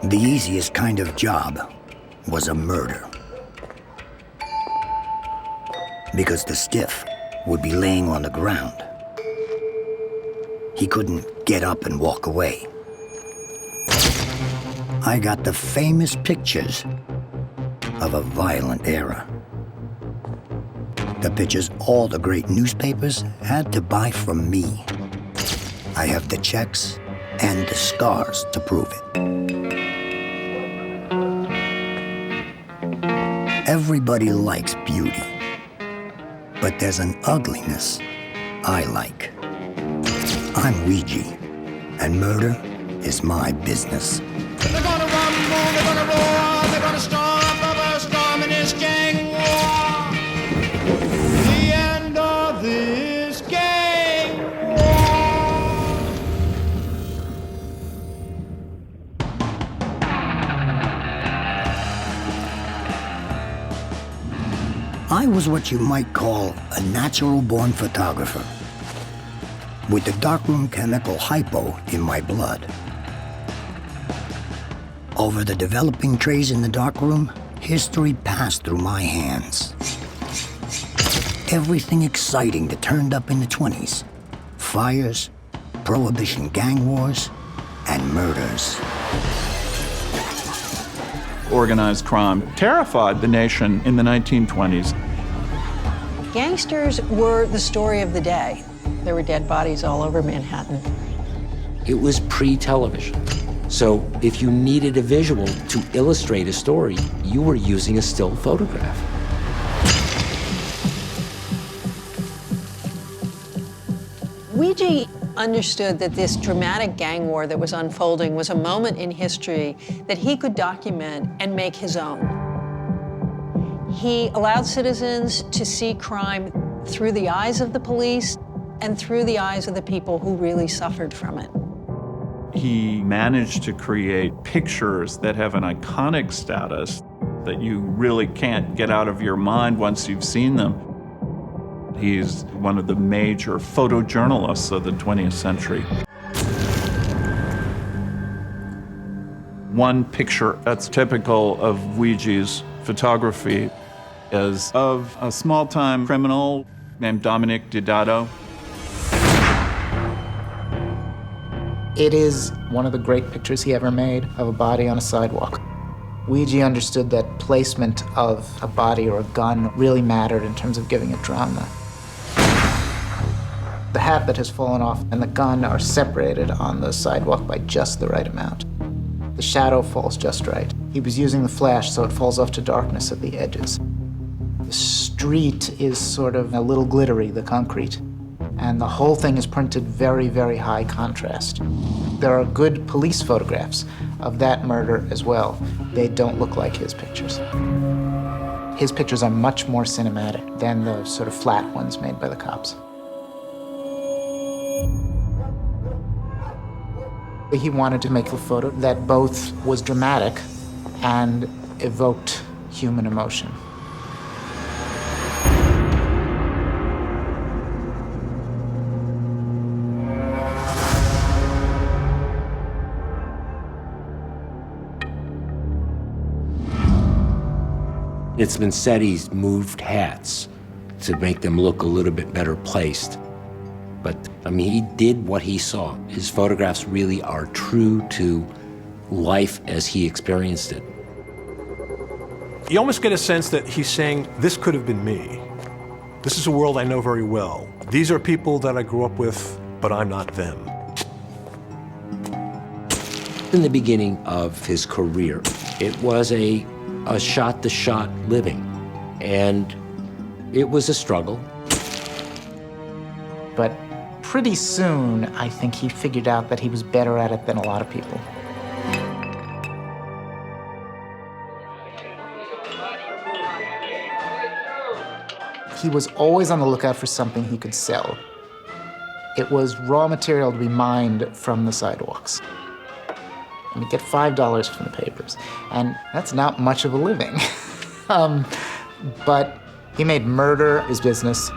The easiest kind of job was a murder. Because the stiff would be laying on the ground. He couldn't get up and walk away. I got the famous pictures of a violent era. The pictures all the great newspapers had to buy from me. I have the checks and the scars to prove it. Everybody likes beauty, but there's an ugliness I like. I'm Weegee, and murder is my business. They're gonna rumble, they're gonna roar, they're gonna storm in this gang war. The end of this gang war. I was what you might call a natural-born photographer, with the darkroom chemical hypo in my blood. Over the developing trays in the darkroom, history passed through my hands. Everything exciting that turned up in the 20s. Fires, prohibition gang wars, and murders. Organized crime terrified the nation in the 1920s. Gangsters were the story of the day. There were dead bodies all over Manhattan. It was pre-television. So if you needed a visual to illustrate a story, you were using a still photograph. Weegee understood that this dramatic gang war that was unfolding was a moment in history that he could document and make his own. He allowed citizens to see crime through the eyes of the police and through the eyes of the people who really suffered from it. He managed to create pictures that have an iconic status that you really can't get out of your mind once you've seen them. He's one of the major photojournalists of the 20th century. One picture that's typical of Weegee's photography is of a small-time criminal named Dominic Deodato. It is one of the great pictures he ever made of a body on a sidewalk. Weegee understood that placement of a body or a gun really mattered in terms of giving it drama. The hat that has fallen off and the gun are separated on the sidewalk by just the right amount. The shadow falls just right. He was using the flash so it falls off to darkness at the edges. The street is sort of a little glittery, the concrete. And the whole thing is printed very, very high contrast. There are good police photographs of that murder as well. They don't look like his pictures. His pictures are much more cinematic than the sort of flat ones made by the cops. He wanted to make a photo that both was dramatic and evoked human emotion. It's been said he's moved hats to make them look a little bit better placed. But, I mean, he did what he saw. His photographs really are true to life as he experienced it. You almost get a sense that he's saying, this could have been me. This is a world I know very well. These are people that I grew up with, but I'm not them. In the beginning of his career, it was a shot-to-shot living, and it was a struggle. But pretty soon, I think he figured out that he was better at it than a lot of people. He was always on the lookout for something he could sell. It was raw material to be mined from the sidewalks. And he'd get $5 from the papers, and that's not much of a living. But he made murder his business.